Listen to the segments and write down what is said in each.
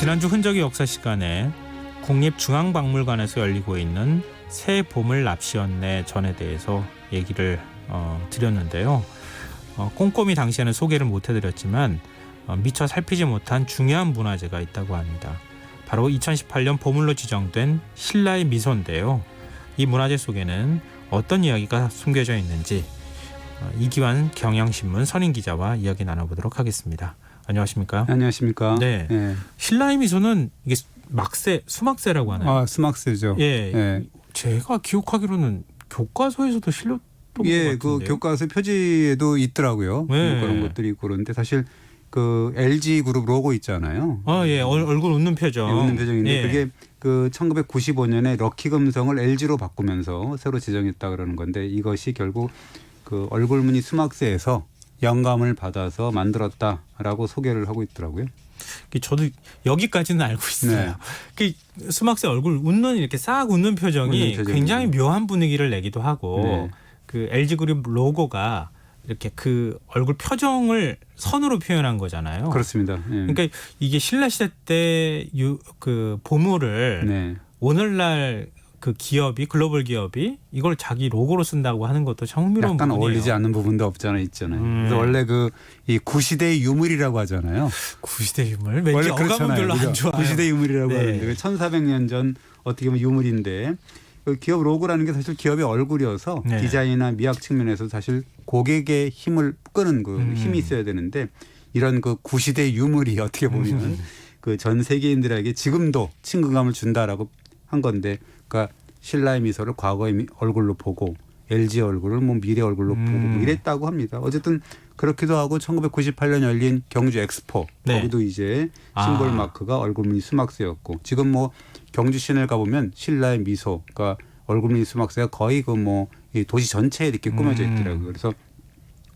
지난주 흔적의 역사 시간에 국립중앙박물관에서 열리고 있는 새 보물 납시연내 전에 대해서 얘기를 드렸는데요. 꼼꼼히 당시에는 소개를 못 해드렸지만 미처 살피지 못한 중요한 문화재가 있다고 합니다. 바로 2018년 보물로 지정된 신라의 미소인데요. 이 문화재 속에는 어떤 이야기가 숨겨져 있는지 이기환 경향신문 선임기자와 이야기 나눠보도록 하겠습니다. 안녕하십니까? 안녕하십니까? 네. 예. 신라의 미소는 이게 수막새라고 하나요? 아, 수막새죠. 예. 예. 제가 기억하기로는 교과서에서도 실렸던 것 예, 같은데요. 그 교과서 표지에도 있더라고요. 네. 뭐 그런 것들이 있고 그런데 사실 그 LG 그룹 로고 있잖아요. 아, 예. 얼굴 웃는 표정. 예, 웃는 표정인데 예. 그게 그 1995년에 럭키 금성을 LG로 바꾸면서 새로 지정했다 그러는 건데 이것이 결국 그 얼굴무늬 수막새에서 영감을 받아서 만들었다라고 소개를 하고 있더라고요. 저도 여기까지는 알고 있어요. 그 수막새 얼굴 웃는 이렇게 싹 웃는 표정이 굉장히 묘한 분위기를 내기도 하고 그 LG그룹 로고가 이렇게 그 얼굴 표정을 선으로 표현한 거잖아요. 그렇습니다. 예. 그러니까 이게 신라 시대 때 그 보물을 오늘날 그 기업이 글로벌 기업이 이걸 자기 로고로 쓴다고 하는 것도 참 흥미로운 약간 부분이에요. 어울리지 않는 부분도 없잖아 있잖아요. 그래서 원래 그 이 구시대의 유물이라고 하잖아요. 구시대 유물 왠지 원래 어감은 별로 안 좋아요. 구시대 유물이라고 네. 하는데 1400년 전 어떻게 보면 유물인데 그 기업 로고라는 게 사실 기업의 얼굴이어서 디자인이나 미학 측면에서 사실 고객의 힘을 끄는 그 힘이 있어야 되는데 이런 그 구시대 유물이 어떻게 보면 그 전 세계인들에게 지금도 친근감을 준다라고 한 건데 그러니까 신라의 미소를 과거의 얼굴로 보고 LG 얼굴을 뭐 미래 얼굴로 보고 뭐 이랬다고 합니다. 어쨌든 그렇기도 하고 1998년 열린 경주 엑스포 거기도 이제 심볼 마크가 얼굴무늬 수막새였고 지금 뭐 경주 시내를 가보면 신라의 미소 그러니까 얼굴무늬 수막새가 거의 그 뭐 도시 전체에 이렇게 꾸며져 있더라고요. 그래서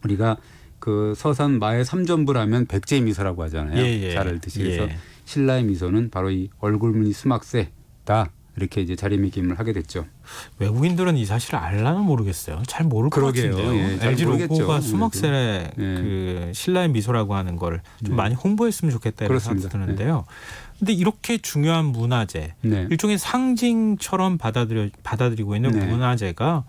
우리가 그 서산 마의 삼전부라면 백제의 미소라고 하잖아요. 잘 알듯이. 그래서 신라의 미소는 바로 이 얼굴무늬 수막새다. 이렇게 이제 자리매김을 하게 됐죠. 외국인들은 이 사실을 알라는 모르겠어요. 잘 모를 것 같은데요. 예, LG 로고가 수막새 그 신라의 미소라고 하는 걸 좀 많이 홍보했으면 좋겠다 이런 생각이 드는데요. 근데 이렇게 중요한 문화재, 일종의 상징처럼 받아들이고 있는 문화재가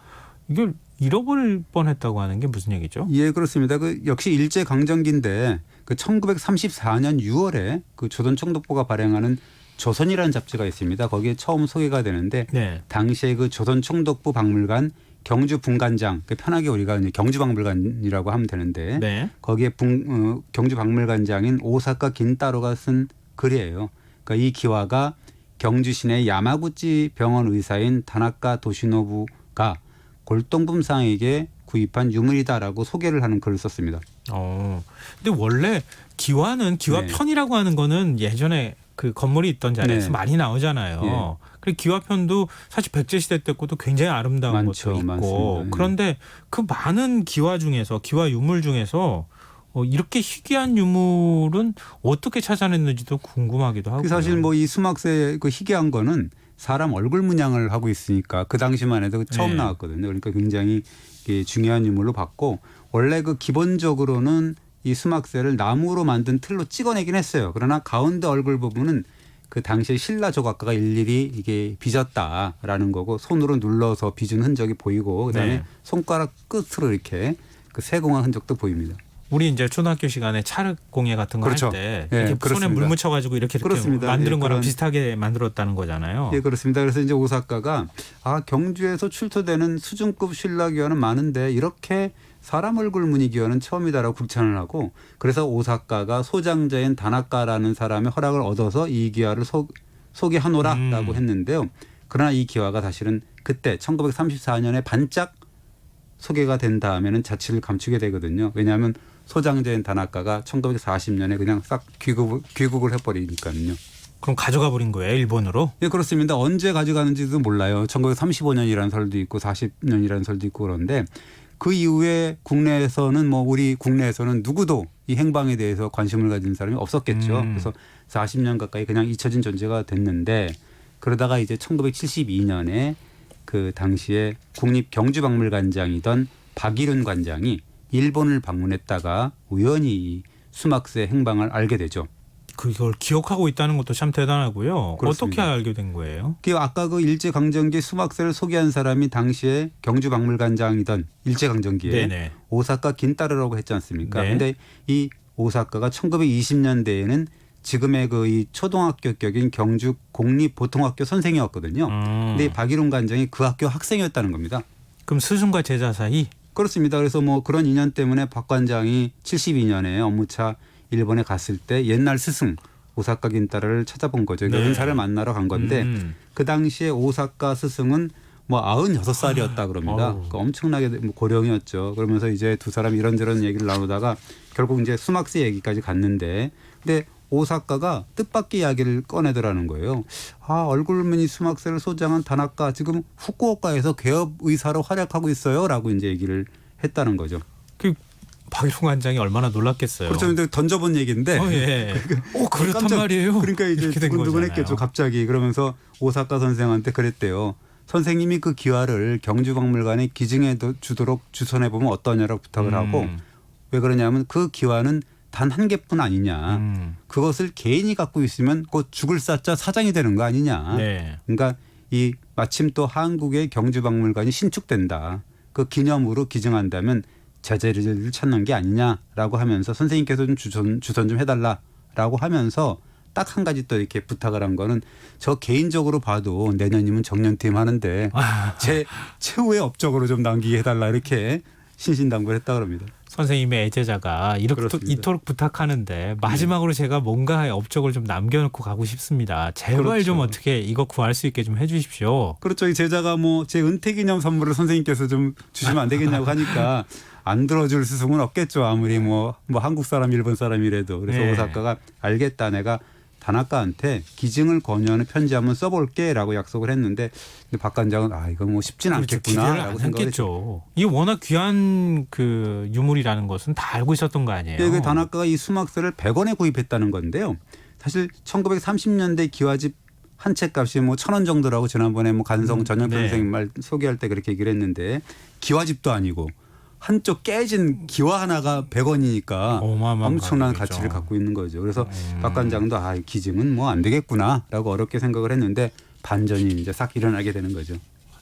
이걸 잃어버릴 뻔했다고 하는 게 무슨 얘기죠? 예, 그렇습니다. 그 역시 일제 강점기인데 그 1934년 6월에 그 조선총독부가 발행하는 조선이라는 잡지가 있습니다. 거기에 처음 소개가 되는데 당시에 그 조선총독부 박물관 경주 분관장 편하게 우리가 이제 경주박물관이라고 하면 되는데 거기에 경주 박물관장인 오사카 긴타로가 쓴 글이에요. 그러니까 이 기와가 경주 시내 야마구치 병원 의사인 다나카 도시노부가 골동품상에게 구입한 유물이다라고 소개를 하는 글을 썼습니다. 근데 원래 기와는 기와편이라고 하는 거는 예전에 그 건물이 있던 자리에서 많이 나오잖아요. 그리고 기와편도 사실 백제시대 때 것도 굉장히 아름다운 것도 있고 많습니다. 그런데 그 많은 기와 중에서 기와 유물 중에서 이렇게 희귀한 유물은 어떻게 찾아냈는지도 궁금하기도 하고요. 사실 뭐 이 수막새 그 희귀한 거는 사람 얼굴 문양을 하고 있으니까 그 당시만 해도 처음 나왔거든요. 그러니까 굉장히 중요한 유물로 봤고 원래 그 기본적으로는 이 수막새를 나무로 만든 틀로 찍어내긴 했어요. 그러나 가운데 얼굴 부분은 그 당시에 신라 조각가가 일일이 이게 빚었다라는 거고 손으로 눌러서 빚은 흔적이 보이고 그다음에 손가락 끝으로 이렇게 그 세공한 흔적도 보입니다. 우리 이제 초등학교 시간에 찰흙 공예 같은 거 할 때 손에 물 묻혀가지고 이렇게 만드는 거랑 비슷하게 만들었다는 거잖아요. 예, 그렇습니다. 그래서 이제 오사카가 경주에서 출토되는 수준급 신라 기와는 많은데 이렇게 사람 얼굴 무늬 기와는 처음이다라고 극찬을 하고 그래서 오사카가 소장자인 다나카라는 사람의 허락을 얻어서 이 기와를 소개하노라라고 했는데요. 그러나 이 기와가 사실은 그때 1934년에 반짝 소개가 된 다음에는 자취를 감추게 되거든요. 왜냐하면 소장자인 다나카가 1940년에 그냥 싹 귀국을 해버리니까요. 그럼 가져가 버린 거예요, 일본으로? 예, 그렇습니다. 언제 가져가는지도 몰라요. 1935년이라는 설도 있고 40년이라는 설도 있고 그런데 그 이후에 국내에서는 우리 국내에서는 누구도 이 행방에 대해서 관심을 가진 사람이 없었겠죠. 그래서 40년 가까이 그냥 잊혀진 존재가 됐는데 그러다가 이제 1972년에 그 당시에 국립경주박물관장이던 박일훈 관장이 일본을 방문했다가 우연히 이 수막새 행방을 알게 되죠. 그걸 기억하고 있다는 것도 참 대단하고요. 그렇습니다. 어떻게 알게 된 거예요? 아까 그 일제강점기 수막새를 소개한 사람이 당시에 경주박물관장이던 일제강점기에 네네. 오사카 긴타르라고 했지 않습니까? 네. 근데 이 오사카가 1920년대에는 지금의 그 이 초등학교격인 경주 공립보통학교 선생이었거든요. 근데 이 박일훈 관장이 그 학교 학생이었다는 겁니다. 그럼 스승과 제자 사이? 그렇습니다. 그래서 뭐 그런 인연 때문에 박 관장이 72년에 업무차 일본에 갔을 때 옛날 스승 오사카 긴타르를 찾아본 거죠. 그러니까 네. 은사를 만나러 간 건데 그 당시에 오사카 스승은 뭐 96살이었다 그럽니다. 그러니까 엄청나게 고령이었죠. 그러면서 이제 두 사람이 이런저런 얘기를 나누다가 결국 이제 수막새 얘기까지 갔는데 근데 오사카가 뜻밖의 이야기를 꺼내더라는 거예요. 얼굴무늬 수막새를 소장한 다나카 지금 후쿠오카에서 개업 의사로 활약하고 있어요라고 이제 얘기를 했다는 거죠. 그 박일훈 관장이 얼마나 놀랐겠어요. 그렇죠. 근데 던져본 얘기인데. 예. 그렇단 깜짝, 말이에요. 그러니까 이제 두근두근했겠죠. 갑자기 그러면서 오사카 선생한테 그랬대요. 선생님이 그 기와를 경주박물관에 기증해 주도록 주선해 보면 어떠냐라고 부탁을 하고 왜 그러냐면 그 기와는 단 한 개뿐 아니냐. 그것을 개인이 갖고 있으면 곧 죽을 사자 사장이 되는 거 아니냐. 네. 그러니까 이 마침 또 한국의 경주박물관이 신축된다. 그 기념으로 기증한다면 제자리를 찾는 게 아니냐라고 하면서 선생님께서 좀 주선 좀 해달라라고 하면서 딱 한 가지 또 이렇게 부탁을 한 거는 저 개인적으로 봐도 내년이면 정년퇴임 하는데 제 최후의 업적으로 좀 남기게 해달라 이렇게 신신당부를 했다 그럽니다. 선생님의 애제자가 이토록 부탁하는데 마지막으로 제가 뭔가 업적을 좀 남겨놓고 가고 싶습니다. 제발 그렇죠. 좀 어떻게 이거 구할 수 있게 좀 해주십시오. 그렇죠. 이 제자가 뭐 제 은퇴기념 선물을 선생님께서 좀 주시면 안 되겠냐고 하니까 안 들어줄 스승은 없겠죠. 아무리 뭐 한국 사람 일본 사람이라도. 그래서 네. 오사카가 알겠다. 내가 다나카한테 기증을 권유하는 편지 한번 써볼게라고 약속을 했는데 박 관장은 이거 뭐 쉽진 않겠구나라고 기대를 안 생각을 했겠죠. 이게 워낙 귀한 그 유물이라는 것은 다 알고 있었던 거 아니에요. 그 다나카가 이 수막새를 100원에 구입했다는 건데요. 사실 1930년대 기와집 한 채 값이 뭐 1,000원 정도라고 지난번에 뭐 간성 전영표 네. 선생님 말 소개할 때 그렇게 얘기를 했는데 기와집도 아니고 한쪽 깨진 기와 하나가 100원이니까 어마어마한 엄청난 가격이죠. 가치를 갖고 있는 거죠. 그래서 박 관장도 기증은 뭐 안 되겠구나라고 어렵게 생각을 했는데 반전이 이제 싹 일어나게 되는 거죠.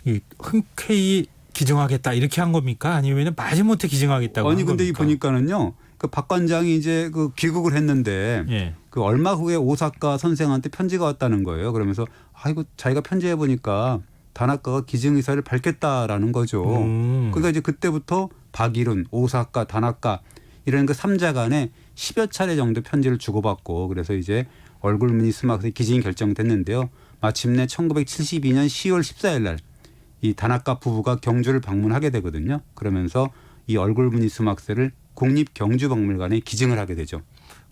이 흔쾌히 기증하겠다 이렇게 한 겁니까? 아니면 마지못해 기증하겠다고 아니 한 근데 이 겁니까? 보니까는요. 그 박 관장이 이제 그 귀국을 했는데 예. 그 얼마 후에 오사카 선생한테 편지가 왔다는 거예요. 그러면서 이거 자기가 편지해 보니까 다나카가 기증 의사를 밝혔다라는 거죠. 그러니까 이제 그때부터 박일훈, 오사카, 다나카 이런 그 3자 간에 10여 차례 정도 편지를 주고받고 그래서 이제 얼굴무늬 수막새 기증이 결정됐는데요. 마침내 1972년 10월 14일 날 이 다나카 부부가 경주를 방문하게 되거든요. 그러면서 이 얼굴무늬 수막새를 국립경주박물관에 기증을 하게 되죠.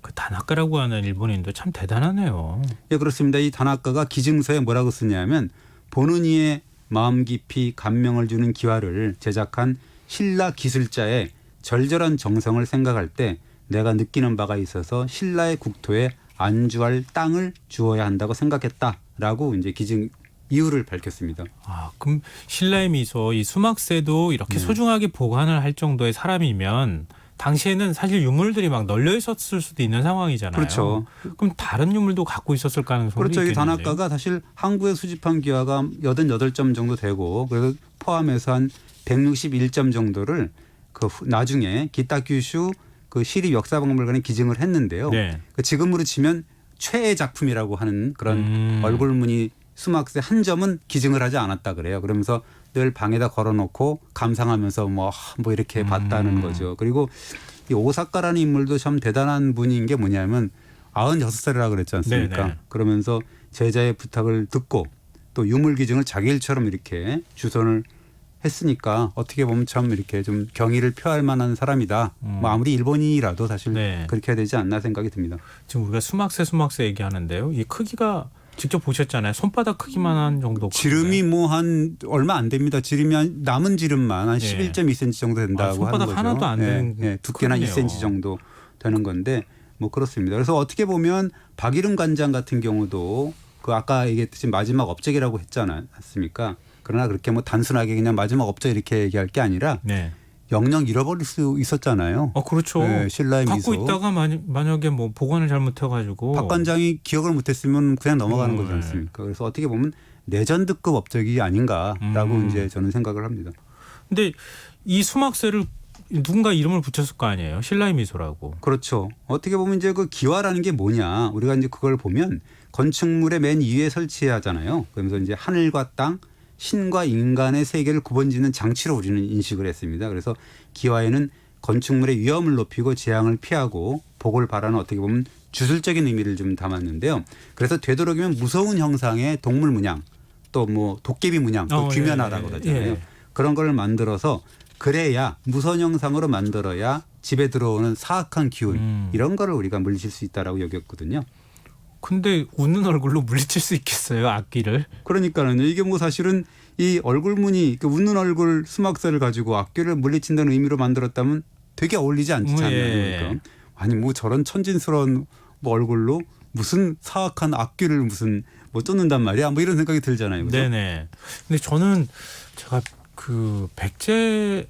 그 다나카라고 하는 일본인도 참 대단하네요. 예, 그렇습니다. 이 다나카가 기증서에 뭐라고 쓰냐면 보는 이의 마음 깊이 감명을 주는 기와를 제작한 신라 기술자의 절절한 정성을 생각할 때 내가 느끼는 바가 있어서 신라의 국토에 안주할 땅을 주어야 한다고 생각했다라고 이제 기증 이유를 밝혔습니다. 그럼 신라의 미소 이 수막새도 이렇게 소중하게 보관을 할 정도의 사람이면 당시에는 사실 유물들이 막 널려 있었을 수도 있는 상황이잖아요. 그렇죠. 그럼 다른 유물도 갖고 있었을 가능성이 그렇죠. 이 있겠는데요. 다나카가 사실 항구에 수집한 기와가 88점 정도 되고 그래서 포함해서 한 161점 정도를 그 나중에 기타큐슈 그 시립 역사박물관에 기증을 했는데요. 네. 그 지금으로 치면 최애 작품이라고 하는 그런 얼굴무늬 수막새 한 점은 기증을 하지 않았다 그래요. 그러면서 늘 방에다 걸어놓고 감상하면서 뭐 이렇게 봤다는 거죠. 그리고 이 오사카라는 인물도 참 대단한 분인 게 뭐냐면 96살이라고 그랬지 않습니까? 네네. 그러면서 제자의 부탁을 듣고 또 유물 기증을 자기 일처럼 이렇게 주선을 했으니까 어떻게 보면 참 이렇게 좀 경의를 표할 만한 사람이다. 뭐 아무리 일본인이라도 사실 네. 그렇게 해야 되지 않나 생각이 듭니다. 지금 우리가 수막새 얘기하는데요. 이 크기가 직접 보셨잖아요. 손바닥 크기만한 정도. 지름이 뭐 한 얼마 안 됩니다. 지름이 한 남은 지름만 한 예. 11.2cm 정도 된다고 하는 손바닥 거죠. 하나도 안 되는 두께는 한 크네요. 2cm 정도 되는 건데 뭐 그렇습니다. 그래서 어떻게 보면 박일훈 관장 같은 경우도 그 아까 얘기했듯이 마지막 업적이라고 했지 않았습니까? 그러나 그렇게 뭐 단순하게 그냥 마지막 업적 이렇게 얘기할 게 아니라 네. 영영 잃어버릴 수 있었잖아요. 그렇죠. 네, 신라의 갖고 미소. 있다가 만약에 뭐 보관을 잘못해가지고 박 관장이 기억을 못했으면 그냥 넘어가는 거지 않습니까? 그래서 어떻게 보면 레전드급 업적이 아닌가라고 이제 저는 생각을 합니다. 근데 이 수막새를 누군가 이름을 붙였을 거 아니에요. 신라의 미소라고. 그렇죠. 어떻게 보면 이제 그 기와라는 게 뭐냐. 우리가 이제 그걸 보면 건축물의 맨 위에 설치해야 하잖아요. 그러면서 이제 하늘과 땅, 신과 인간의 세계를 구분짓는 장치로 우리는 인식을 했습니다. 그래서 기와에는 건축물의 위험을 높이고 재앙을 피하고 복을 바라는 어떻게 보면 주술적인 의미를 좀 담았는데요. 그래서 되도록이면 무서운 형상의 동물 문양 또 뭐 도깨비 문양 또 귀면하라고 그러잖아요. 예. 그런 걸 만들어서 그래야 무선 형상으로 만들어야 집에 들어오는 사악한 기운 이런 거를 우리가 물리칠 수 있다라고 여겼거든요. 근데 웃는 얼굴로 물리칠 수 있겠어요, 악귀를? 그러니까는 이게 뭐 사실은 이 얼굴무늬 웃는 얼굴 수막새를 가지고 악귀를 물리친다는 의미로 만들었다면 되게 어울리지 않지 않나요? 예. 그러니까. 아니 뭐 저런 천진스러운 뭐 얼굴로 무슨 사악한 악귀를 무슨 뭐 쫓는단 말이야? 뭐 이런 생각이 들잖아요. 그죠? 네네. 근데 저는 제가 그 백제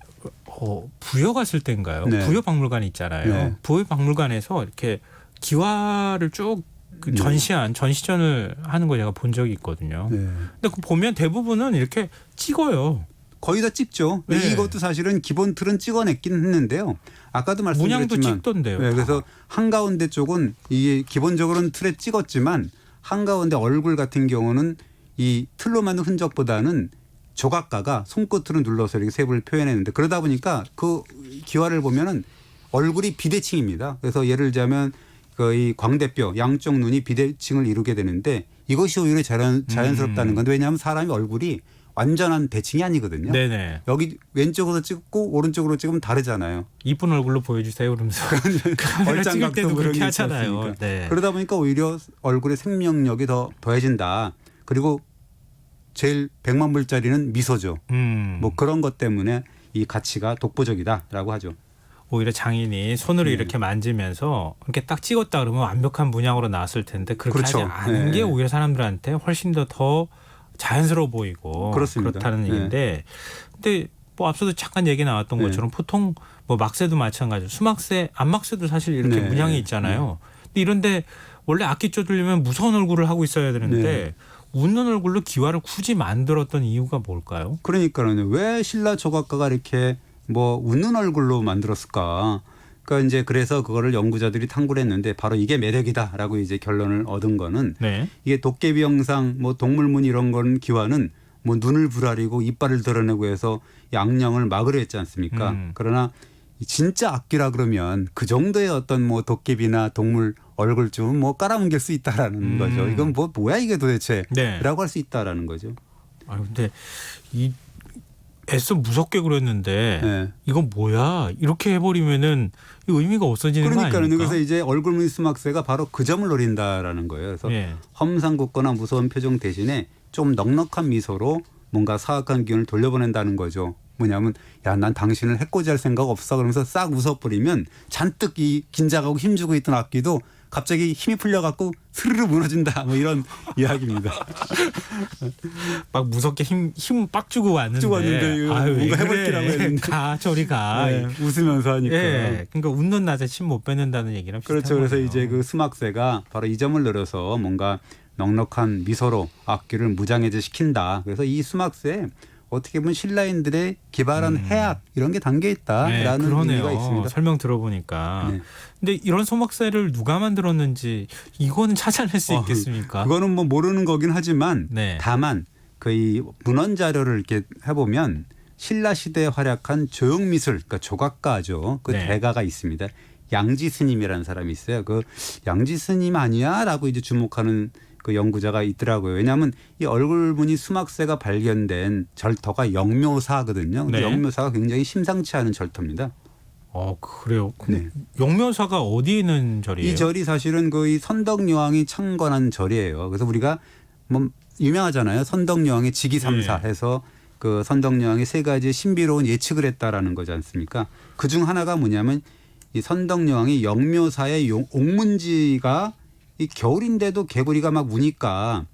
부여 갔을 때인가요? 네. 부여 박물관 있잖아요. 네. 부여 박물관에서 이렇게 기와를 쭉 그 전시전을 하는 거 제가 본 적이 있거든요. 네. 근데 그 보면 대부분은 이렇게 찍어요. 거의 다 찍죠. 네. 이것도 사실은 기본 틀은 찍어냈긴 했는데요. 아까도 말씀드렸지만 문양도 찍던데요. 네, 그래서 한가운데 쪽은 이게 기본적으로는 틀에 찍었지만 한가운데 얼굴 같은 경우는 이 틀로 만든 흔적보다는 조각가가 손끝으로 눌러서 이렇게 세부를 표현했는데 그러다 보니까 그 기와를 보면은 얼굴이 비대칭입니다. 그래서 예를 들자면 이 광대뼈 양쪽 눈이 비대칭을 이루게 되는데 이것이 오히려 자연스럽다는 건데 왜냐하면 사람이 얼굴이 완전한 대칭이 아니거든요. 네네. 여기 왼쪽으로 찍고 오른쪽으로 찍으면 다르잖아요. 이쁜 얼굴로 보여주세요. 그러면서 카메라 찍을 때도 그렇게 하잖아요. 네. 그러다 보니까 오히려 얼굴의 생명력이 더 더해진다. 그리고 제일 100만 불짜리는 미소죠. 뭐 그런 것 때문에 이 가치가 독보적이다라고 하죠. 오히려 장인이 손으로 이렇게 만지면서 이렇게 딱 찍었다 그러면 완벽한 문양으로 나왔을 텐데 그렇게 그렇죠. 하지 않은 게 오히려 사람들한테 훨씬 더 자연스러워 보이고 그렇습니다. 그렇다는 얘기인데 근데 뭐 앞서도 잠깐 얘기 나왔던 것처럼 보통 뭐 막새도 마찬가지로 수막새, 안막새도 사실 이렇게 문양이 있잖아요. 근데 이런데 원래 악기 쪼들리면 무서운 얼굴을 하고 있어야 되는데 웃는 얼굴로 기와를 굳이 만들었던 이유가 뭘까요? 그러니까요. 왜 신라 조각가가 이렇게 뭐 웃는 얼굴로 만들었을까? 그러니까 이제 그래서 그거를 연구자들이 탐구를 했는데 바로 이게 매력이다라고 이제 결론을 얻은 거는 이게 도깨비 형상 뭐 동물문 이런 건 기와는 뭐 눈을 부라리고 이빨을 드러내고 해서 양령을 막으려 했지 않습니까? 그러나 진짜 악기라 그러면 그 정도의 어떤 뭐 도깨비나 동물 얼굴 좀 뭐 깔아뭉갤 수 있다라는 거죠. 이건 뭐야 이게 도대체라고 할 수 있다라는 거죠. 아 근데 이 애써 무섭게 그렸는데 이건 뭐야 이렇게 해버리면은 의미가 없어지는 거 아닙니까? 그래서 이제 얼굴무늬 수막새가 바로 그 점을 노린다라는 거예요. 그래서 험상궂거나 무서운 표정 대신에 좀 넉넉한 미소로 뭔가 사악한 기운을 돌려보낸다는 거죠. 뭐냐면 야, 난 당신을 해코지할 생각 없어 그러면서 싹 웃어버리면 잔뜩 이 긴장하고 힘주고 있던 악기도 갑자기 힘이 풀려갖고 스르르 무너진다 뭐 이런 이야기입니다. 막 무섭게 힘 빡 주고 왔는데 아유, 뭔가 해볼기라고 했는데 가 저리 가 웃으면서 하니까. 그러니까 웃는 낮에 침 못 뱉는다는 얘기랑 비슷한 그렇죠. 그래서 거네요. 이제 그 수막새가 바로 이 점을 노려서 뭔가 넉넉한 미소로 악기를 무장해제 시킨다. 그래서 이 수막새에 어떻게 보면 신라인들의 기발한 해악 이런 게 담겨 있다라는 의미가 있습니다. 설명 들어보니까. 근데 이런 소막새를 누가 만들었는지 이거는 찾아낼 수 있겠습니까? 그거는 뭐 모르는 거긴 하지만 다만 그 문헌 자료를 이렇게 해보면 신라 시대에 활약한 조형미술, 그러니까 조각가죠. 그 대가가 있습니다. 양지 스님이라는 사람이 있어요. 그 양지 스님 아니야라고 이제 주목하는 그 연구자가 있더라고요. 왜냐하면 이 얼굴무늬 수막새가 발견된 절터가 영묘사거든요. 근데 영묘사가 굉장히 심상치 않은 절터입니다. 그래요? 영묘사가 어디에 있는 절이에요? 이 절이 사실은 이 선덕여왕이 창건한 절이에요. 그래서 우리가 뭐 유명하잖아요. 선덕여왕의 직위삼사 해서 그 선덕여왕이 세 가지 신비로운 예측을 했다라는 거지 않습니까? 그중 하나가 뭐냐면 이 선덕여왕이 영묘사의 옥문지가 이 겨울인데도 개구리가 막 우니까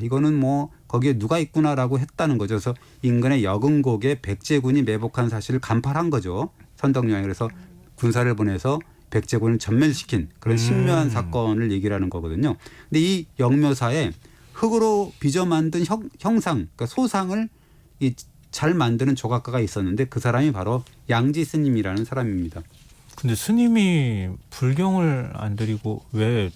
이거는 뭐 거기에 누가 있구나라고 했다는 거죠. 그래서 인근의 여근곡에 백제군이 매복한 사실을 간파한 거죠. 선덕여왕이. 그래서 군사를 보내서 백제군을 전멸시킨 그런 신묘한 사건을 얘기를 하는 거거든요. 근데 이 영묘사에 흙으로 빚어 만든 형상, 그러니까 소상을 잘 만드는 조각가가 있었는데 그 사람이 바로 양지 스님이라는 사람입니다. 근데 스님이 불경을 안 드리고 왜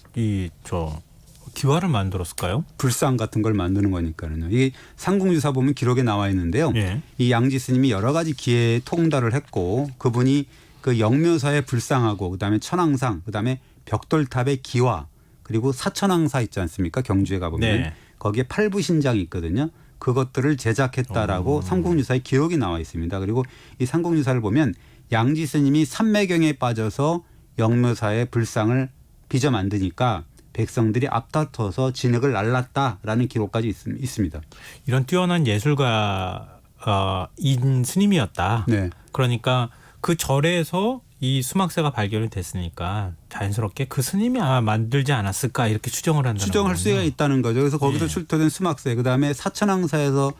기와를 만들었을까요? 불상 같은 걸 만드는 거니까요. 이 삼국유사 보면 기록에 나와 있는데요. 예. 이 양지 스님이 여러 가지 기회에 통달을 했고 그분이 그 영묘사의 불상하고 그다음에 천왕상, 그다음에 벽돌탑의 기와 그리고 사천왕사 있지 않습니까? 경주에 가보면 네. 거기에 팔부신장이 있거든요. 그것들을 제작했다라고 삼국유사의 기록이 나와 있습니다. 그리고 이 삼국유사를 보면 양지 스님이 삼매경에 빠져서 영묘사의 불상을 빚어 만드니까 백성들이 앞다퉈서 진흙을 날랐다라는 기록까지 있습니다. 이런 뛰어난 예술가인 스님이었다. 네. 그러니까 그 절에서 이 수막새가 발견이 됐으니까 자연스럽게 그 스님이 아마 만들지 않았을까 이렇게 추정을 한다는 추정할 거군요. 수가 있다는 거죠. 그래서 거기서 출토된 수막새, 그다음에 사천왕사에서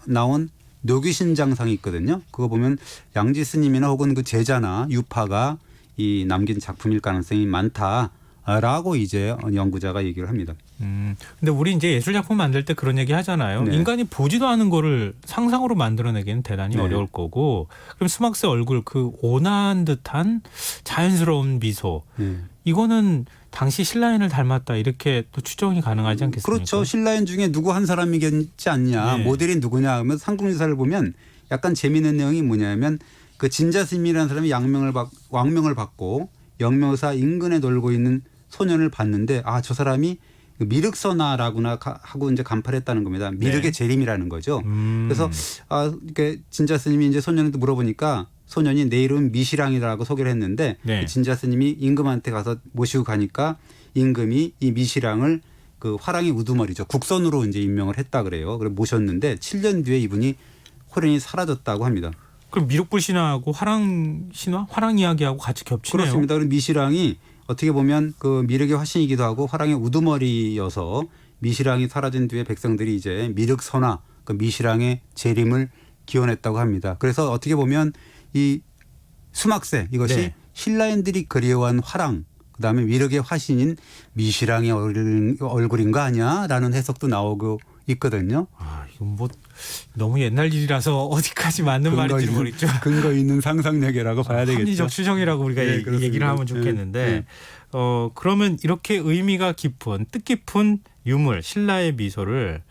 나온 묘귀신장상이 있거든요. 그거 보면 양지 스님이나 혹은 그 제자나 유파가 이 남긴 작품일 가능성이 많다라고 이제 연구자가 얘기를 합니다. 근데 우리 이제 예술 작품 만들 때 그런 얘기 하잖아요. 네. 인간이 보지도 않은 거를 상상으로 만들어내기는 대단히 네. 어려울 거고, 그럼 수막새 얼굴 그 온화한 듯한 자연스러운 미소, 이거는 당시 신라인을 닮았다 이렇게 또 추정이 가능하지 않겠습니까? 그렇죠. 신라인 중에 누구 한 사람이겠지 않냐. 네. 모델이 누구냐 하면 삼국유사를 보면 약간 재미있는 내용이 뭐냐면 그 진자스님이라는 사람이 왕명을 받고 영묘사 인근에 놀고 있는 소년을 봤는데 저 사람이 미륵선화라구나 하고 이제 간파를 했다는 겁니다. 미륵의 네. 재림이라는 거죠. 그래서 이렇게 진자 스님이 이제 소년한테 물어보니까 소년이 내 이름은 미시랑이라고 소개를 했는데 네. 진자 스님이 임금한테 가서 모시고 가니까 임금이 이 미시랑을 그 화랑의 우두머리죠. 국선으로 이제 임명을 했다 그래요. 그래 모셨는데 7년 뒤에 이분이 호련히 사라졌다고 합니다. 그럼 미륵불 신화하고 화랑 신화, 화랑 이야기하고 같이 겹치네요. 그렇습니다. 그럼 미시랑이 어떻게 보면 그 미륵의 화신이기도 하고 화랑의 우두머리여서 미시랑이 사라진 뒤에 백성들이 이제 미륵선화, 그 미시랑의 재림을 기원했다고 합니다. 그래서 어떻게 보면 이 수막새 이것이 네. 신라인들이 그리워한 화랑, 그다음에 미륵의 화신인 미시랑의 얼굴인 거 아니야라는 해석도 나오고 있거든요. 이건 뭐 너무 옛날 일이라서 어디까지 맞는 말인지 모르겠죠. 근거 있는 상상력이라고 봐야 되겠죠. 합리적 추정이라고 우리가 네, 얘기를 하면 좋겠는데 그러면 이렇게 의미가 깊은 뜻깊은 유물 신라의 미소를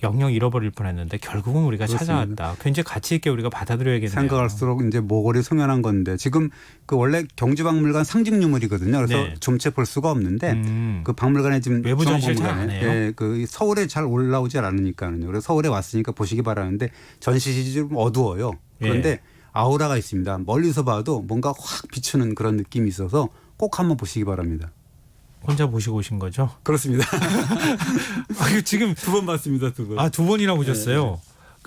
영영 잃어버릴 뻔했는데 결국은 우리가 그렇습니다. 찾아왔다. 굉장히 가치 있게 우리가 받아들여야겠네요. 생각할수록 이제 모골이 송연한 건데 지금 그 원래 경주박물관 상징 유물이거든요. 그래서 네. 좀채 볼 수가 없는데 그 박물관에 지금 외부 전시를 잘 안 중앙박물관에, 해요. 그 서울에 잘 올라오지 않으니까요. 그래서 서울에 왔으니까 보시기 바라는데 전시실이 좀 어두워요. 그런데 아우라가 있습니다. 멀리서 봐도 뭔가 확 비추는 그런 느낌이 있어서 꼭 한번 보시기 바랍니다. 혼자 보시고 오신 거죠? 그렇습니다. 지금 2번 봤습니다. 2번. 두 번이나 보셨어요.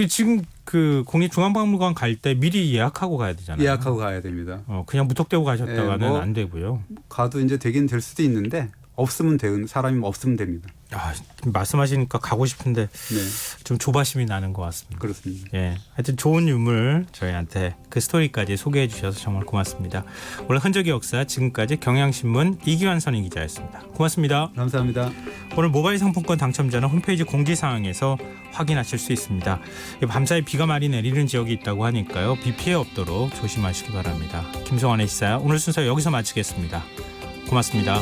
지금 그 국립중앙박물관 갈 때 미리 예약하고 가야 되잖아요. 예약하고 가야 됩니다. 그냥 무턱대고 가셨다가는 안 되고요. 가도 이제 되긴 될 수도 있는데 없으면 사람이 없으면 됩니다. 말씀하시니까 가고 싶은데 네. 좀 조바심이 나는 것 같습니다. 그렇습니다. 하여튼 좋은 유물 저희한테 그 스토리까지 소개해 주셔서 정말 고맙습니다. 오늘 흔적의 역사 지금까지 경향신문 이기환 선임 기자였습니다. 고맙습니다. 감사합니다. 오늘 모바일 상품권 당첨자는 홈페이지 공지사항에서 확인하실 수 있습니다. 밤사이 비가 많이 내리는 지역이 있다고 하니까요. 비 피해 없도록 조심하시기 바랍니다. 김성환의 시사 오늘 순서 여기서 마치겠습니다. 고맙습니다.